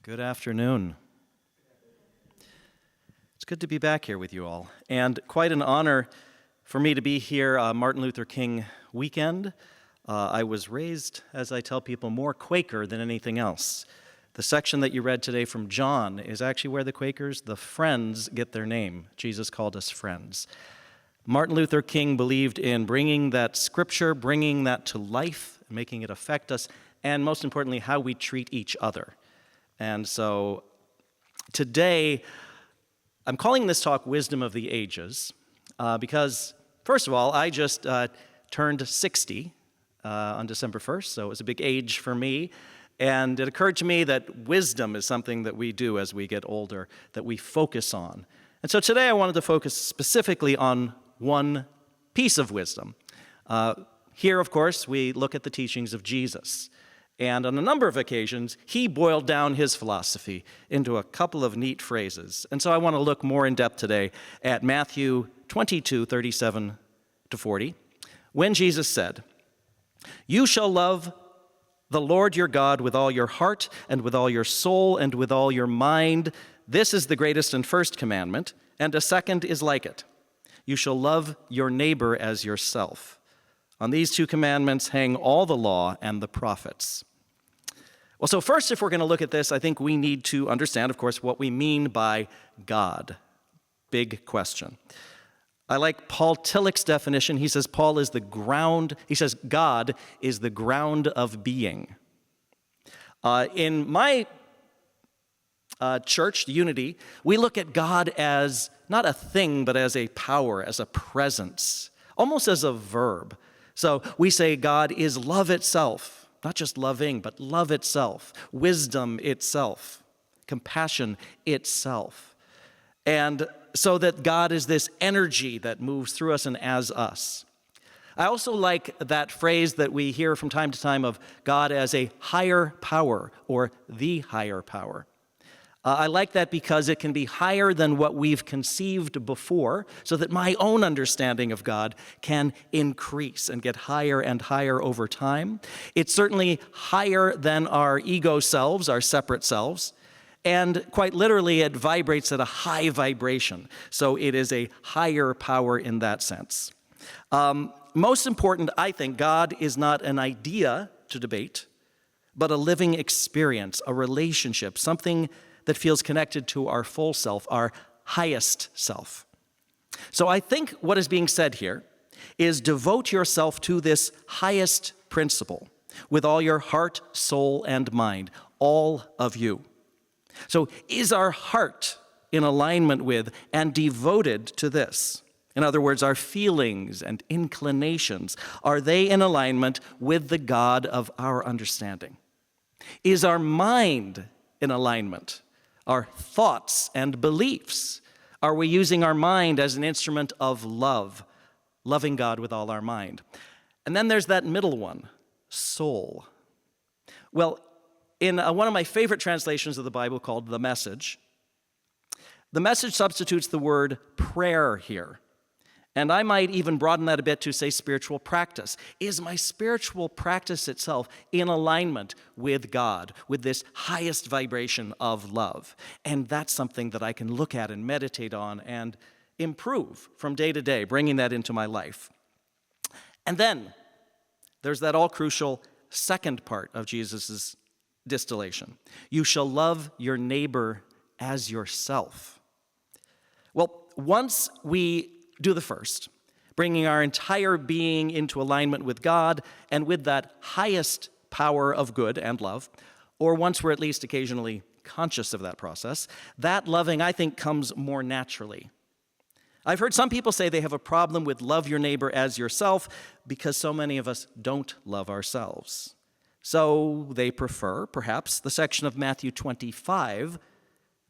Good afternoon. It's good to be back here with you all, and quite an honor for me to be here Martin Luther King weekend. I was raised, as I tell people, more Quaker than anything else. The section that you read today from John is actually where the Quakers, the Friends, get their name. Jesus called us friends. Martin Luther King believed in bringing that scripture, bringing that to life, making it affect us, and most importantly, how we treat each other. And so today, I'm calling this talk Wisdom of the Ages because, first of all, I just turned 60 on December 1st, so it was a big age for me. And it occurred to me that wisdom is something that we do as we get older, that we focus on. And so today I wanted to focus specifically on one piece of wisdom. Here, of course, we look at the teachings of Jesus. And on a number of occasions, he boiled down his philosophy into a couple of neat phrases. And so I want to look more in depth today at Matthew 22:37-40, when Jesus said, "You shall love the Lord your God with all your heart and with all your soul and with all your mind. This is the greatest and first commandment, and a second is like it. You shall love your neighbor as yourself. On these two commandments hang all the law and the prophets." Well, so first, if we're going to look at this, I think we need to understand, of course, what we mean by God. Big question. I like Paul Tillich's definition. He says God is the ground of being. In my church, Unity, we look at God as not a thing, but as a power, as a presence, almost as a verb. So we say God is love itself. Not just loving, but love itself, wisdom itself, compassion itself. And so that God is this energy that moves through us and as us. I also like that phrase that we hear from time to time of God as a higher power or the higher power. I like that because it can be higher than what we've conceived before, so that my own understanding of God can increase and get higher and higher over time. It's certainly higher than our ego selves, our separate selves, and quite literally it vibrates at a high vibration. So it is a higher power in that sense. Most important, I think, God is not an idea to debate, but a living experience, a relationship, something that feels connected to our full self, our highest self. So I think what is being said here is devote yourself to this highest principle with all your heart, soul, and mind, all of you. So is our heart in alignment with and devoted to this? In other words, our feelings and inclinations, are they in alignment with the God of our understanding? Is our mind in alignment? Our thoughts and beliefs? Are we using our mind as an instrument of love, loving God with all our mind? And then there's that middle one, soul. Well, in one of my favorite translations of the Bible called The Message substitutes the word prayer here. And I might even broaden that a bit to say spiritual practice. Is my spiritual practice itself in alignment with God, with this highest vibration of love? And that's something that I can look at and meditate on and improve from day to day, bringing that into my life. And then there's that all-crucial second part of Jesus' distillation. You shall love your neighbor as yourself. Well, once we do the first, bringing our entire being into alignment with God and with that highest power of good and love, or once we're at least occasionally conscious of that process, that loving, I think, comes more naturally. I've heard some people say they have a problem with love your neighbor as yourself because so many of us don't love ourselves. So they prefer, perhaps, the section of Matthew 25,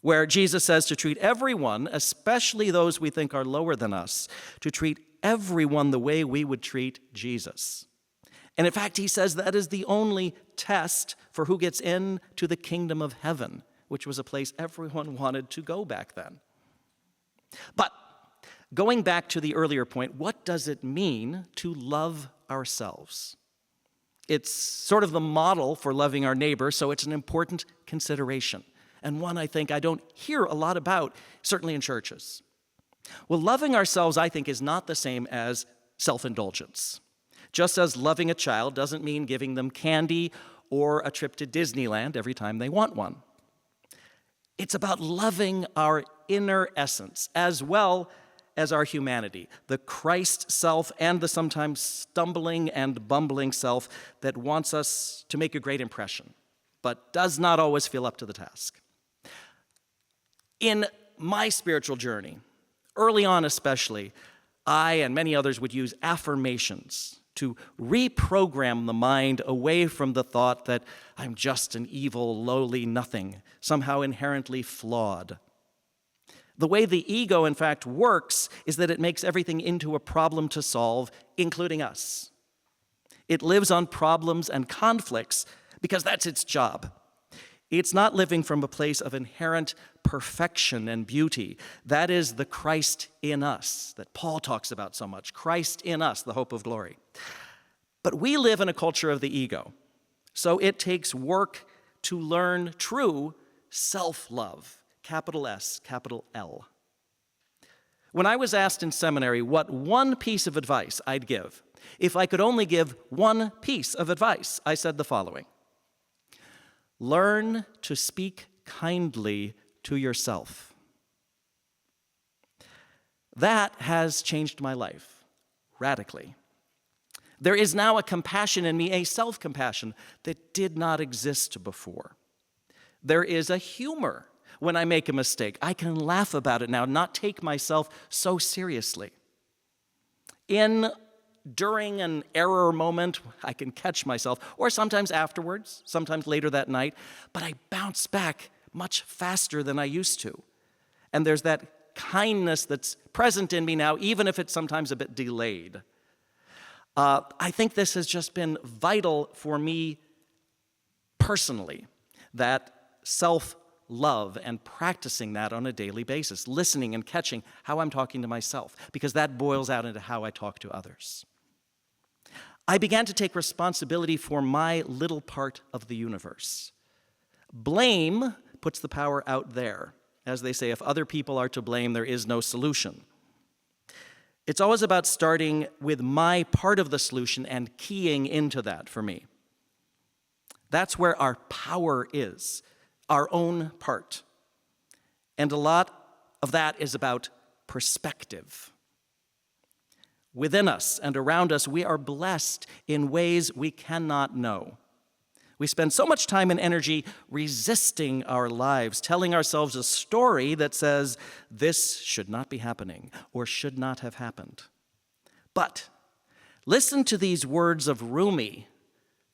where Jesus says to treat everyone, especially those we think are lower than us, to treat everyone the way we would treat Jesus. And in fact, he says that is the only test for who gets into the kingdom of heaven, which was a place everyone wanted to go back then. But going back to the earlier point, what does it mean to love ourselves? It's sort of the model for loving our neighbor, so it's an important consideration. and one I think I don't hear a lot about, certainly in churches. Well, loving ourselves, I think, is not the same as self-indulgence. Just as loving a child doesn't mean giving them candy or a trip to Disneyland every time they want one. It's about loving our inner essence as well as our humanity, the Christ self and the sometimes stumbling and bumbling self that wants us to make a great impression, but does not always feel up to the task. In my spiritual journey, early on especially, I and many others would use affirmations to reprogram the mind away from the thought that I'm just an evil, lowly nothing, somehow inherently flawed. The way the ego, in fact, works is that it makes everything into a problem to solve, including us. It lives on problems and conflicts because that's its job. It's not living from a place of inherent perfection and beauty. That is the Christ in us that Paul talks about so much. Christ in us, the hope of glory. But we live in a culture of the ego, so it takes work to learn true self-love, capital S, capital L. When I was asked in seminary what one piece of advice I'd give, if I could only give one piece of advice, I said the following: learn to speak kindly to yourself. That has changed my life radically. There is now a compassion in me, a self-compassion that did not exist before. There is a humor when I make a mistake. I can laugh about it now, not take myself so seriously. During an error moment, I can catch myself, or sometimes afterwards, sometimes later that night, but I bounce back much faster than I used to. And there's that kindness that's present in me now, even if it's sometimes a bit delayed. I think this has just been vital for me personally, that self-love and practicing that on a daily basis, listening and catching how I'm talking to myself, because that boils out into how I talk to others. I began to take responsibility for my little part of the universe. Blame puts the power out there. As they say, if other people are to blame, there is no solution. It's always about starting with my part of the solution and keying into that for me. That's where our power is, our own part. And a lot of that is about perspective. Within us and around us, we are blessed in ways we cannot know. We spend so much time and energy resisting our lives, telling ourselves a story that says, this should not be happening or should not have happened. But listen to these words of Rumi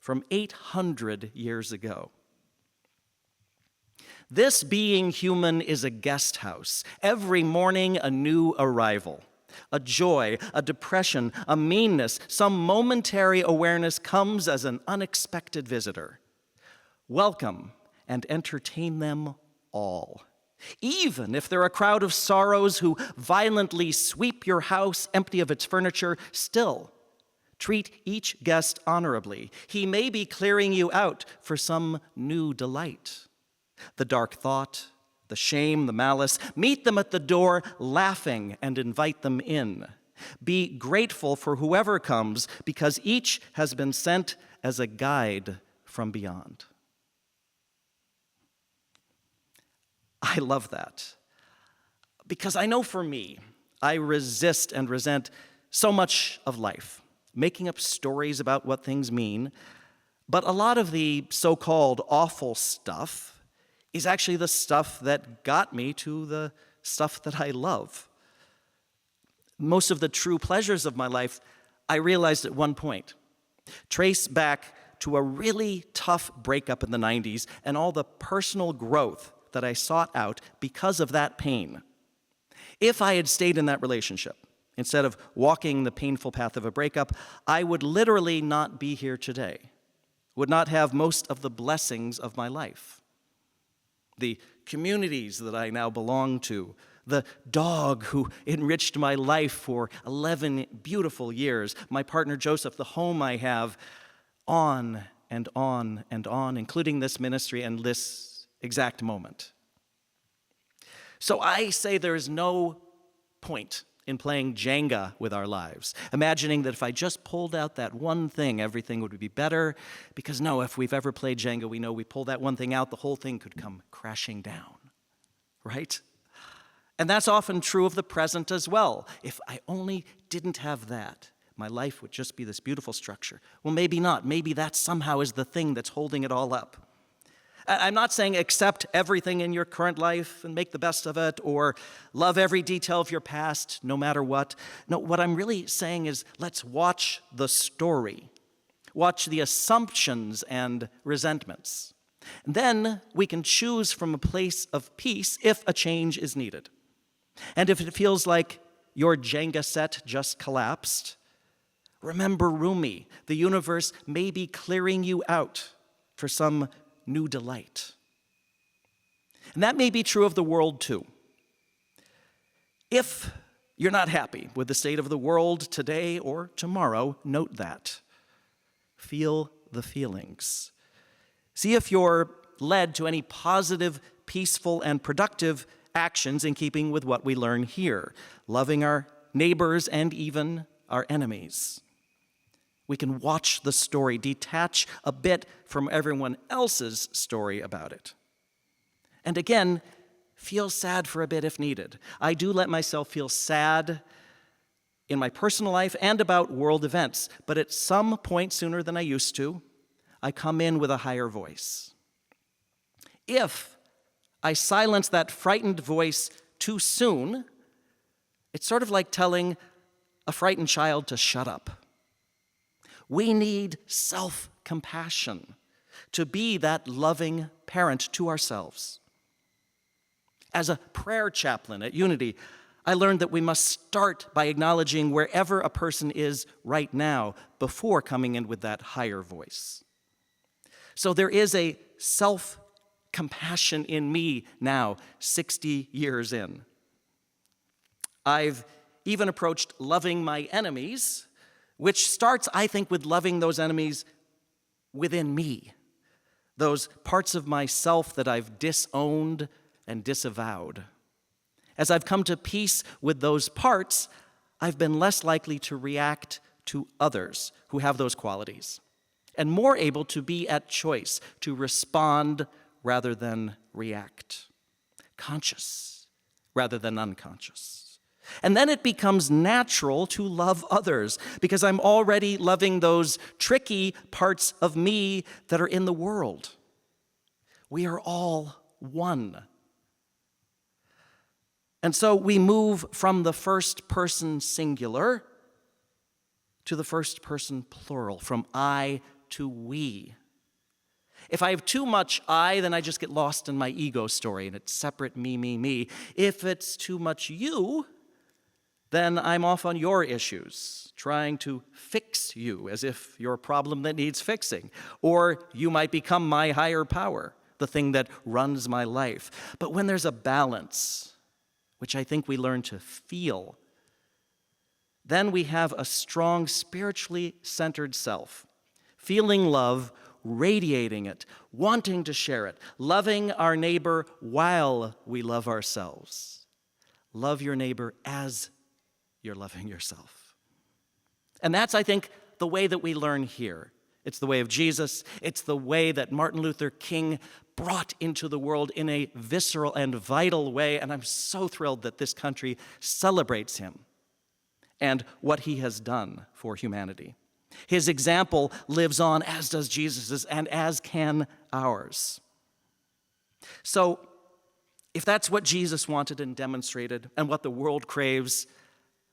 from 800 years ago. This being human is a guest house, every morning a new arrival. A joy, a depression, a meanness, some momentary awareness comes as an unexpected visitor. Welcome and entertain them all. Even if they're a crowd of sorrows who violently sweep your house empty of its furniture, still treat each guest honorably. He may be clearing you out for some new delight. The dark thought, the shame, the malice, meet them at the door laughing and invite them in. Be grateful for whoever comes because each has been sent as a guide from beyond. I love that because I know for me, I resist and resent so much of life, making up stories about what things mean, but a lot of the so-called awful stuff is actually the stuff that got me to the stuff that I love. Most of the true pleasures of my life, I realized at one point, trace back to a really tough breakup in the 90s and all the personal growth that I sought out because of that pain. If I had stayed in that relationship, instead of walking the painful path of a breakup, I would literally not be here today, would not have most of the blessings of my life. The communities that I now belong to, the dog who enriched my life for 11 beautiful years, my partner Joseph, the home I have, on and on and on, including this ministry and this exact moment. So I say there is no point in playing Jenga with our lives, imagining that if I just pulled out that one thing, everything would be better. Because no, if we've ever played Jenga, we know we pull that one thing out, the whole thing could come crashing down, right? And that's often true of the present as well. If I only didn't have that, my life would just be this beautiful structure. Well, maybe not. Maybe that somehow is the thing that's holding it all up. I'm not saying accept everything in your current life and make the best of it, or love every detail of your past, no matter what. No, what I'm really saying is let's watch the story. Watch the assumptions and resentments. And then we can choose from a place of peace if a change is needed. And if it feels like your Jenga set just collapsed, remember Rumi, the universe may be clearing you out for some new delight. And that may be true of the world too. If you're not happy with the state of the world today or tomorrow, note that. Feel the feelings. See if you're led to any positive, peaceful, and productive actions in keeping with what we learn here, loving our neighbors and even our enemies. We can watch the story, detach a bit from everyone else's story about it. And again, feel sad for a bit if needed. I do let myself feel sad in my personal life and about world events, but at some point sooner than I used to, I come in with a higher voice. If I silence that frightened voice too soon, it's sort of like telling a frightened child to shut up. We need self-compassion to be that loving parent to ourselves. As a prayer chaplain at Unity, I learned that we must start by acknowledging wherever a person is right now before coming in with that higher voice. So there is a self-compassion in me now, 60 years in. I've even approached loving my enemies, which starts, I think, with loving those enemies within me, those parts of myself that I've disowned and disavowed. As I've come to peace with those parts, I've been less likely to react to others who have those qualities, and more able to be at choice, to respond rather than react, conscious rather than unconscious. And then it becomes natural to love others because I'm already loving those tricky parts of me that are in the world. We are all one. And so we move from the first person singular to the first person plural, from I to we. If I have too much I, then I just get lost in my ego story and it's separate me, me, me. If it's too much you, then I'm off on your issues, trying to fix you as if you're a problem that needs fixing. Or you might become my higher power, the thing that runs my life. But when there's a balance, which I think we learn to feel, then we have a strong, spiritually centered self, feeling love, radiating it, wanting to share it, loving our neighbor while we love ourselves. Love your neighbor as you're loving yourself. And that's, I think, the way that we learn here. It's the way of Jesus. It's the way that Martin Luther King brought into the world in a visceral and vital way. And I'm so thrilled that this country celebrates him and what he has done for humanity. His example lives on, as does Jesus's, and as can ours. So, if that's what Jesus wanted and demonstrated, and what the world craves,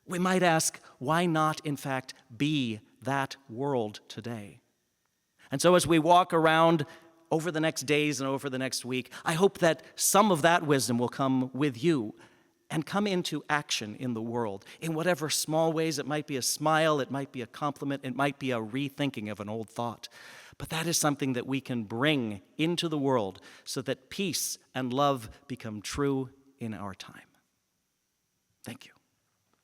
we might ask, why not, in fact, be that world today? And so as we walk around over the next days and over the next week, I hope that some of that wisdom will come with you and come into action in the world, in whatever small ways. It might be a smile, it might be a compliment, it might be a rethinking of an old thought. But that is something that we can bring into the world so that peace and love become true in our time. Thank you.